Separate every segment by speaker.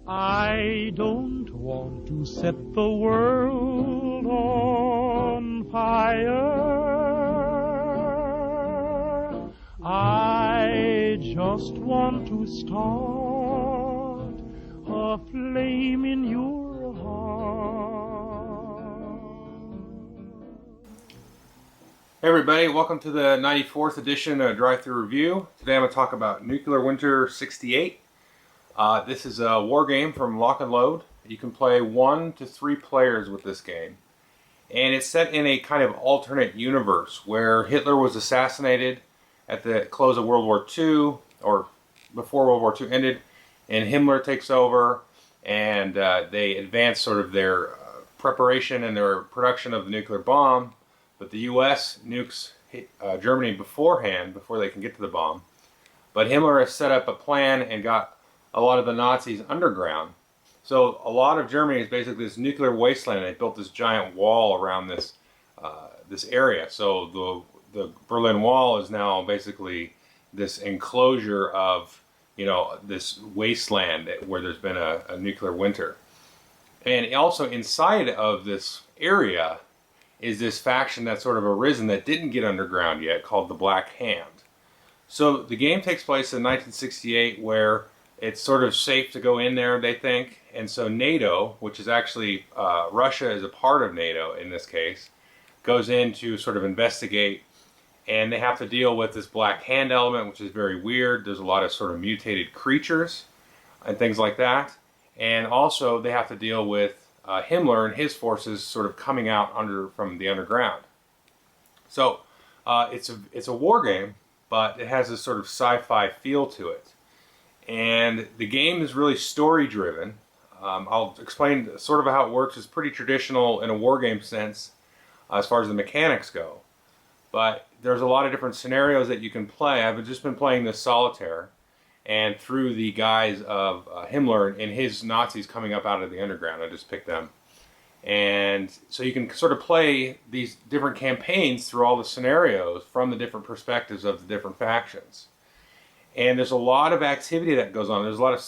Speaker 1: I don't want to set the world on fire. I just want to start a flame in your heart.
Speaker 2: Hey everybody, welcome to the 94th edition of Drive-Thru Review. Today I'm going to talk about Nuclear Winter 68. This is a war game from Lock and Load. You can play 1 to 3 players with this game. And it's set in a kind of alternate universe where Hitler was assassinated at the close of World War II, or before World War II ended, and Himmler takes over, and they advance sort of their preparation and their production of the nuclear bomb. But the U.S. nukes Germany beforehand, before they can get to the bomb. But Himmler has set up a plan and got a lot of the Nazis underground. So a lot of Germany is basically this nuclear wasteland. They built this giant wall around this this area. So the Berlin Wall is now basically this enclosure of, you know, this wasteland where there's been a nuclear winter. And also inside of this area is this faction that's sort of arisen that didn't get underground yet, called the Black Hand. So the game takes place in 1968, where it's sort of safe to go in there, they think. And so NATO, which is actually, Russia is a part of NATO in this case, goes in to sort of investigate, and they have to deal with this Black Hand element, which is very weird. There's a lot of sort of mutated creatures and things like that. And also they have to deal with Himmler and his forces sort of coming out from the underground. So it's a war game, but it has this sort of sci-fi feel to it. And the game is really story driven. I'll explain sort of how it works. It's pretty traditional in a war game sense as far as the mechanics go. But there's a lot of different scenarios that you can play. I've just been playing this solitaire, and through the guise of Himmler and his Nazis coming up out of the underground. I just picked them. And so you can sort of play these different campaigns through all the scenarios from the different perspectives of the different factions. And there's a lot of activity that goes on. There's a lot of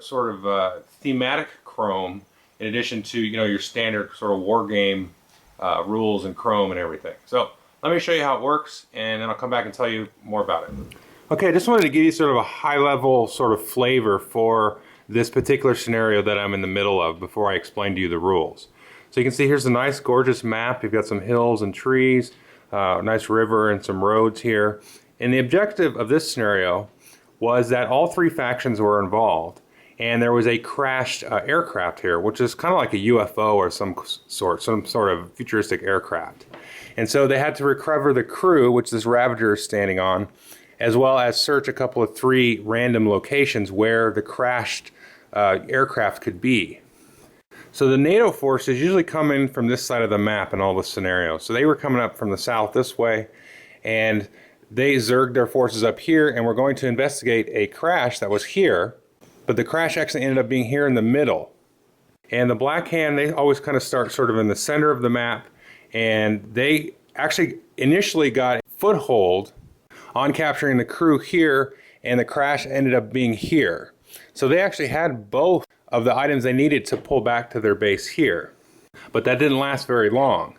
Speaker 2: sort of thematic Chrome, in addition to, you know, your standard sort of war game rules and Chrome and everything. So let me show you how it works, and then I'll come back and tell you more about it. Okay, I just wanted to give you sort of a high-level sort of flavor for this particular scenario that I'm in the middle of before I explain to you the rules. So you can see here's a nice, gorgeous map. You've got some hills and trees, a nice river and some roads here. And the objective of this scenario was that all 3 factions were involved, and there was a crashed aircraft here, which is kind of like a UFO or some sort of futuristic aircraft. And so they had to recover the crew, which this Ravager is standing on, as well as search a couple of 3 random locations where the crashed aircraft could be. So the NATO forces usually come in from this side of the map in all the scenarios. So they were coming up from the south this way, and they zerged their forces up here, and we're going to investigate a crash that was here, but the crash actually ended up being here in the middle. And the Black Hand, they always kind of start sort of in the center of the map, and they actually initially got a foothold on capturing the crew here, and the crash ended up being here. So they actually had both of the items they needed to pull back to their base here. But that didn't last very long.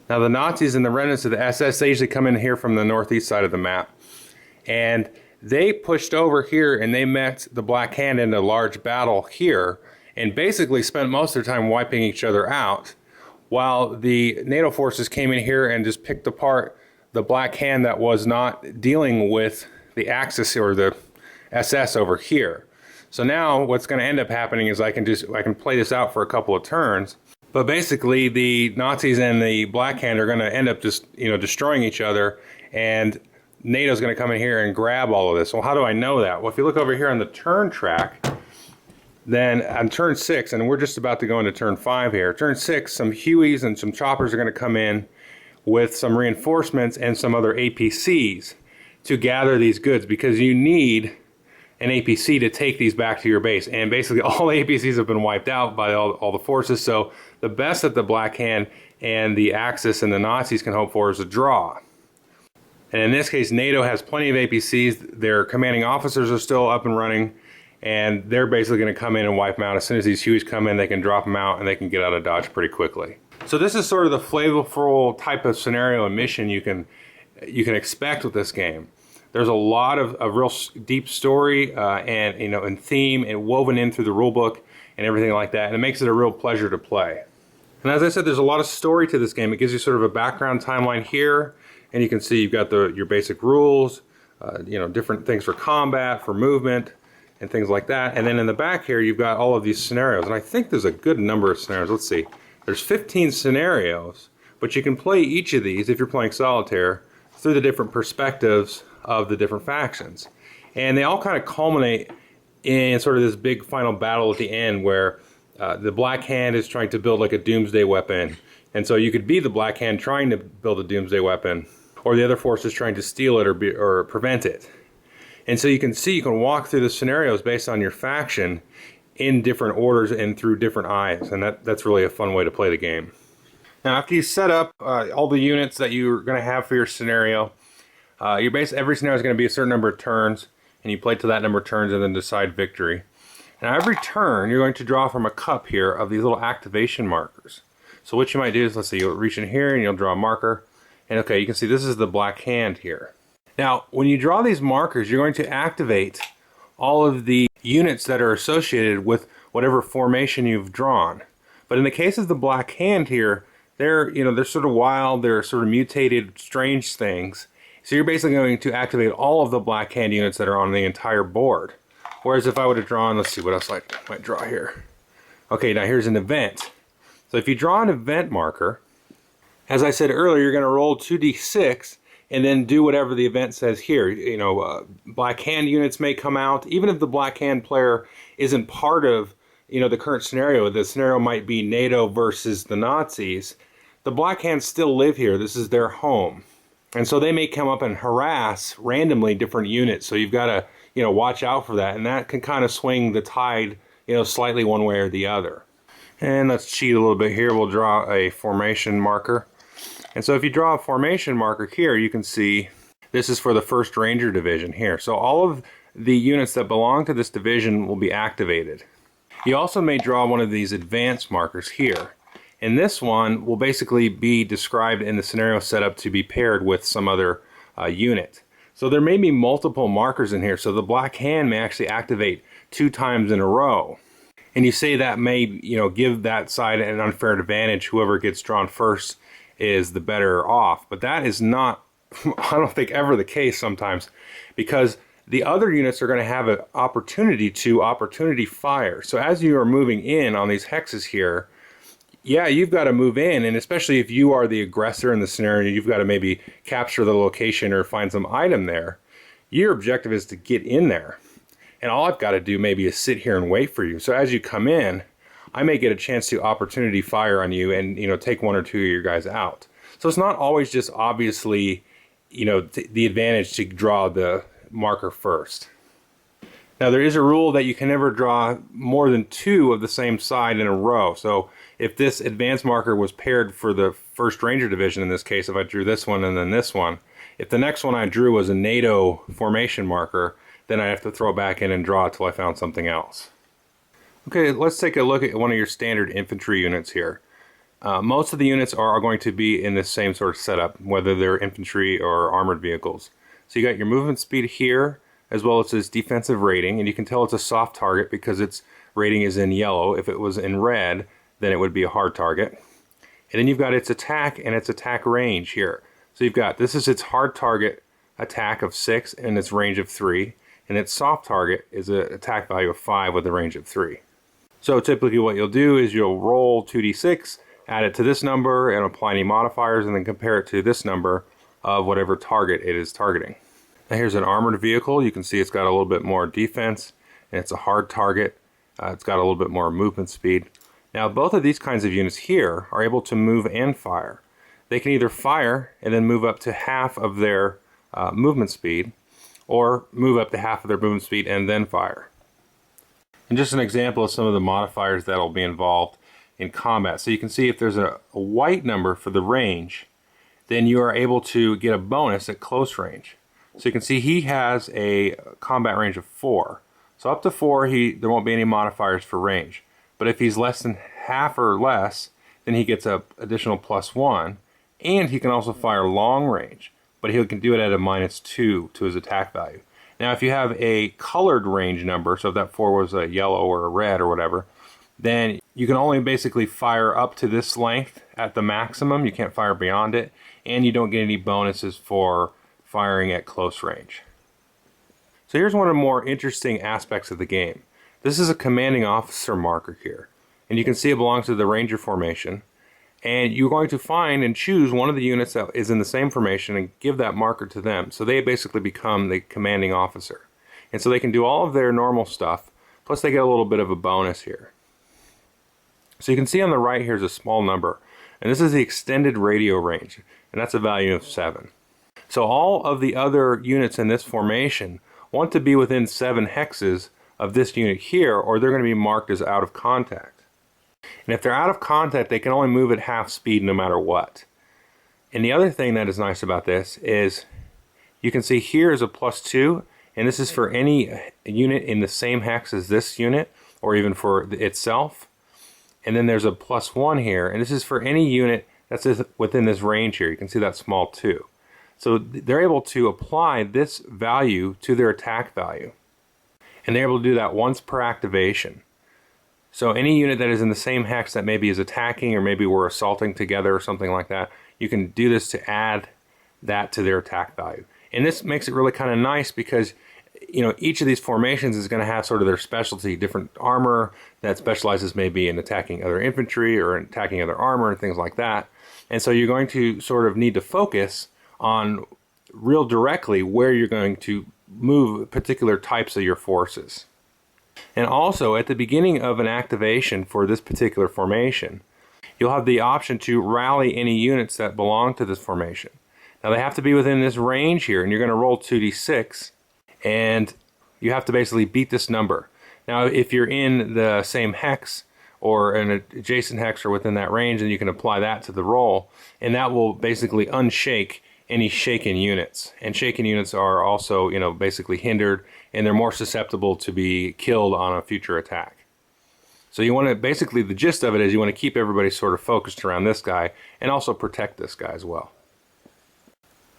Speaker 2: Now the Nazis and the remnants of the SS, they usually come in here from the northeast side of the map. And they pushed over here and they met the Black Hand in a large battle here, and basically spent most of their time wiping each other out, while the NATO forces came in here and just picked apart the Black Hand that was not dealing with the Axis or the SS over here. So now what's going to end up happening is I can play this out for a couple of turns, but basically the Nazis and the Black Hand are going to end up just, you know, destroying each other, and NATO's going to come in here and grab all of this. Well, how do I know that? Well, if you look over here on the turn track, then on turn 6, and we're just about to go into turn 5 here, turn 6, some Hueys and some choppers are going to come in with some reinforcements and some other APCs to gather these goods, because you need an APC to take these back to your base. And basically all the APCs have been wiped out by all the forces, so the best that the Black Hand and the Axis and the Nazis can hope for is a draw. And in this case, NATO has plenty of APCs. Their commanding officers are still up and running, and they're basically going to come in and wipe them out. As soon as these Hueys come in, they can drop them out and they can get out of dodge pretty quickly. So this is sort of the flavorful type of scenario and mission you can expect with this game. There's a lot of real deep story and and theme and woven in through the rule book and everything like that, and it makes it a real pleasure to play. And as I said, there's a lot of story to this game. It gives you sort of a background timeline here, and you can see you've got your basic rules, different things for combat, for movement, and things like that. And then in the back here, you've got all of these scenarios, and I think there's a good number of scenarios. Let's see. There's 15 scenarios, but you can play each of these, if you're playing solitaire, through the different perspectives of the different factions. And they all kind of culminate in sort of this big final battle at the end where the Black Hand is trying to build like a doomsday weapon. And so you could be the Black Hand trying to build a doomsday weapon, or the other force is trying to steal it or prevent it. And so you can walk through the scenarios based on your faction in different orders and through different eyes, and that's really a fun way to play the game. Now, after you set up all the units that you're going to have for your scenario, every scenario is going to be a certain number of turns, and you play to that number of turns and then decide victory. Now, every turn, you're going to draw from a cup here of these little activation markers. So what you might do is, let's see, you'll reach in here and you'll draw a marker, and okay, you can see this is the Black Hand here. Now, when you draw these markers, you're going to activate all of the units that are associated with whatever formation you've drawn. But in the case of the Black Hand here, they're sort of wild, they're sort of mutated, strange things. So you're basically going to activate all of the Black Hand units that are on the entire board. Whereas if I would have drawn, let's see what else I might draw here. Okay, now here's an event. So if you draw an event marker, as I said earlier, you're going to roll 2d6 and then do whatever the event says here. Black Hand units may come out. Even if the Black Hand player isn't part of the current scenario, the scenario might be NATO versus the Nazis, the Black Hands still live here. This is their home. And so they may come up and harass randomly different units. So you've got to watch out for that. And that can kind of swing the tide slightly one way or the other. And let's cheat a little bit here. We'll draw a formation marker. And so if you draw a formation marker here, you can see this is for the 1st Ranger Division here. So all of the units that belong to this division will be activated. You also may draw one of these advanced markers here. And this one will basically be described in the scenario setup to be paired with some other unit. So there may be multiple markers in here. So the Black Hand may actually activate 2 times in a row. And you say that may give that side an unfair advantage. Whoever gets drawn first is the better off. But that is not, I don't think, ever the case sometimes, because the other units are going to have an opportunity to fire. So as you are moving in on these hexes here, yeah, you've got to move in, and especially if you are the aggressor in the scenario, you've got to maybe capture the location or find some item there. Your objective is to get in there. And all I've got to do maybe is sit here and wait for you. So as you come in, I may get a chance to opportunity fire on you and take 1 or 2 of your guys out. So it's not always just obviously the advantage to draw the marker first. Now there is a rule that you can never draw more than 2 of the same side in a row. So if this advanced marker was paired for the 1st Ranger Division, in this case, if I drew this one and then this one, if the next one I drew was a NATO formation marker, then I have to throw it back in and draw it till I found something else. Okay, let's take a look at one of your standard infantry units here. Most of the units are going to be in the same sort of setup, whether they're infantry or armored vehicles. So you got your movement speed here, as well as its defensive rating, and you can tell it's a soft target because its rating is in yellow. If it was in red, then it would be a hard target. And then you've got its attack and its attack range here. So you've got, this is its hard target attack of 6 and its range of 3, and its soft target is an attack value of 5 with a range of 3. So typically what you'll do is you'll roll 2d6, add it to this number, and apply any modifiers, and then compare it to this number of whatever target it is targeting. Now here's an armored vehicle. You can see it's got a little bit more defense, and it's a hard target. It's got a little bit more movement speed. Now both of these kinds of units here are able to move and fire. They can either fire and then move up to half of their movement speed, or move up to half of their movement speed and then fire. And just an example of some of the modifiers that will be involved in combat. So you can see if there's a white number for the range, then you are able to get a bonus at close range. So you can see he has a combat range of 4. So So up to 4, there won't be any modifiers for range. But if he's less than half or less, then he gets a additional +1, and he can also fire long range, but he can do it at a -2 to his attack value. Now if you have a colored range number, so if that 4 was a yellow or a red or whatever, then you can only basically fire up to this length at the maximum. You can't fire beyond it, and you don't get any bonuses for firing at close range. So here's one of the more interesting aspects of the game. This is a commanding officer marker here, and you can see it belongs to the Ranger formation, and you're going to find and choose one of the units that is in the same formation and give that marker to them, so they basically become the commanding officer. And so they can do all of their normal stuff, plus they get a little bit of a bonus here. So you can see on the right here is a small number, and this is the extended radio range, and that's a value of 7. So all of the other units in this formation want to be within 7 hexes of this unit here, or they're going to be marked as out of contact. And if they're out of contact, they can only move at half speed no matter what. And the other thing that is nice about this is you can see here is a +2, and this is for any unit in the same hex as this unit, or even for itself. And then there's a +1 here, and this is for any unit that's within this range here. You can see that small 2. So they're able to apply this value to their attack value. And they're able to do that once per activation. So any unit that is in the same hex that maybe is attacking, or maybe we're assaulting together or something like that, you can do this to add that to their attack value. And this makes it really kind of nice because each of these formations is going to have sort of their specialty, different armor that specializes maybe in attacking other infantry or attacking other armor and things like that. And so you're going to sort of need to focus on real directly where you're going to move particular types of your forces. And also at the beginning of an activation for this particular formation, you'll have the option to rally any units that belong to this formation. Now they have to be within this range here, and you're going to roll 2d6, and you have to basically beat this number. Now if you're in the same hex or an adjacent hex or within that range, then you can apply that to the roll, and that will basically unshake any shaken units. And shaken units are also, basically hindered, and they're more susceptible to be killed on a future attack. So you want to, basically the gist of it is you want to keep everybody sort of focused around this guy and also protect this guy as well.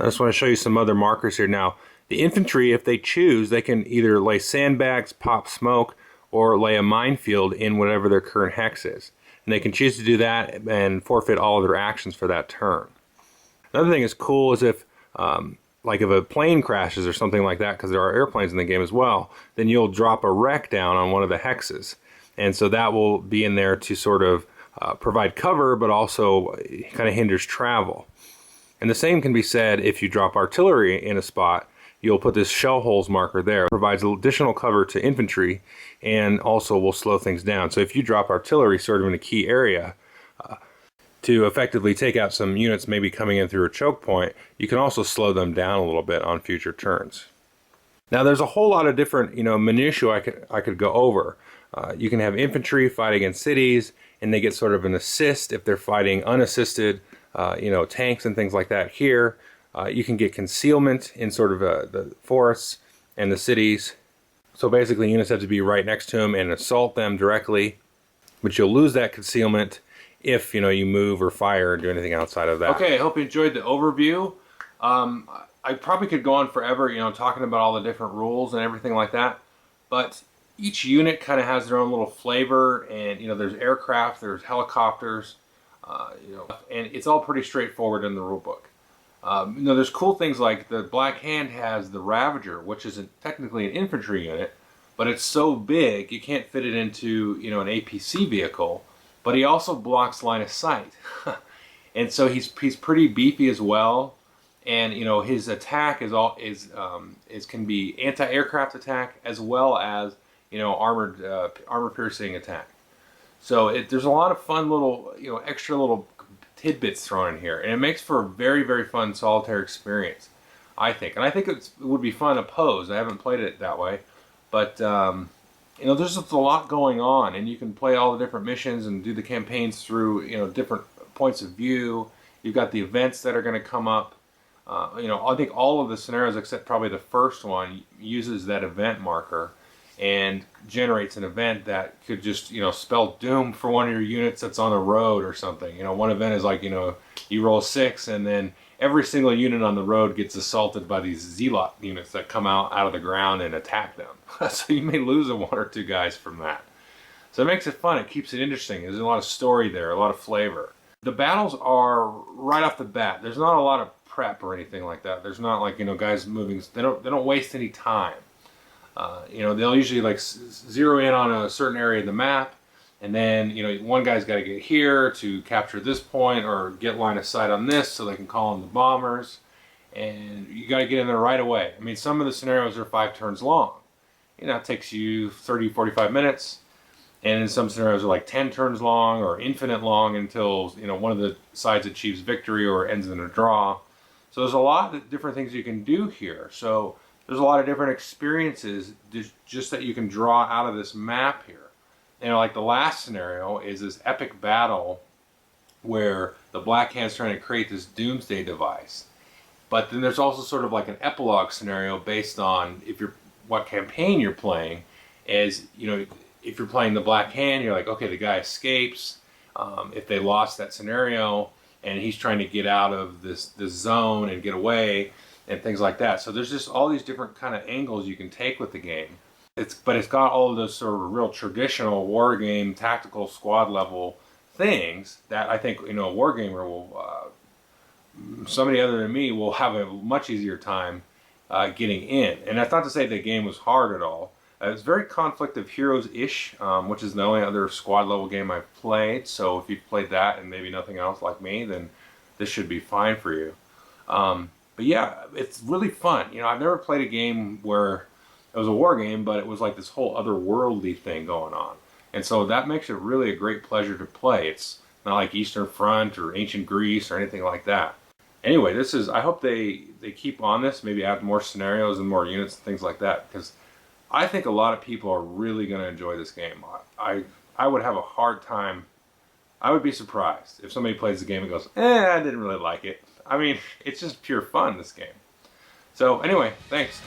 Speaker 2: I just want to show you some other markers here. Now, the infantry, if they choose, they can either lay sandbags, pop smoke, or lay a minefield in whatever their current hex is. And they can choose to do that and forfeit all of their actions for that turn. Another thing that's cool is if a plane crashes or something like that, because there are airplanes in the game as well, then you'll drop a wreck down on one of the hexes. And so that will be in there to sort of provide cover, but also kind of hinders travel. And the same can be said if you drop artillery in a spot. You'll put this shell holes marker there. It provides additional cover to infantry and also will slow things down. So if you drop artillery sort of in a key area, to effectively take out some units maybe coming in through a choke point, you can also slow them down a little bit on future turns. Now there's a whole lot of different minutiae I could go over. You can have infantry fight against cities, and they get sort of an assist if they're fighting unassisted, tanks and things like that here. You can get concealment in sort of the forests and the cities. So basically units have to be right next to them and assault them directly, but you'll lose that concealment if you move or fire or do anything outside of that. Okay, I hope you enjoyed the overview. I probably could go on forever, talking about all the different rules and everything like that. But each unit kind of has their own little flavor, and there's aircraft, there's helicopters, and it's all pretty straightforward in the rule book. There's cool things like the Black Hand has the Ravager, which isn't technically an infantry unit, but it's so big you can't fit it into an APC vehicle. But he also blocks line of sight, and so he's pretty beefy as well. And his attack can be anti-aircraft attack as well as armor piercing attack. So there's a lot of fun little extra little tidbits thrown in here, and it makes for a very, very fun solitaire experience, I think. And I think it would be fun opposed. I haven't played it that way, but there's just a lot going on, and you can play all the different missions and do the campaigns through different points of view. You've got the events that are going to come up. I think all of the scenarios except probably the first one uses that event marker, and generates an event that could just, spell doom for one of your units that's on the road or something. One event is like, you roll 6 and then every single unit on the road gets assaulted by these Zealot units that come out of the ground and attack them. So you may lose 1 or 2 guys from that. So it makes it fun. It keeps it interesting. There's a lot of story there, a lot of flavor. The battles are right off the bat. There's not a lot of prep or anything like that. There's not like, guys moving. They don't waste any time. They'll usually like zero in on a certain area of the map, and then one guy's got to get here to capture this point or get line of sight on this so they can call in the bombers, and you got to get in there right away. I mean, some of the scenarios are 5 turns long. It takes you 30-45 minutes, and in some scenarios are like 10 turns long or infinite long until one of the sides achieves victory or ends in a draw. So there's a lot of different things you can do here. So there's a lot of different experiences just that you can draw out of this map here. Like the last scenario is this epic battle where the Black Hand's trying to create this doomsday device. But then there's also sort of like an epilogue scenario based on what campaign you're playing. If you're playing the Black Hand, you're like, okay, the guy escapes. If they lost that scenario and he's trying to get out of this zone and get away, and things like that. So there's just all these different kind of angles you can take with the game. But it's got all of those sort of real traditional war game, tactical squad level things that I think a wargamer will, somebody other than me will have a much easier time getting in. And that's not to say the game was hard at all. It's very Conflict of Heroes-ish, which is the only other squad level game I've played. So if you've played that and maybe nothing else like me, then this should be fine for you. But yeah, it's really fun. I've never played a game where it was a war game, but it was like this whole otherworldly thing going on. And so that makes it really a great pleasure to play. It's not like Eastern Front or Ancient Greece or anything like that. Anyway, I hope they keep on this, maybe add more scenarios and more units and things like that, because I think a lot of people are really going to enjoy this game. I would have a hard time. I would be surprised if somebody plays the game and goes, I didn't really like it. I mean, it's just pure fun, this game. So anyway, thanks.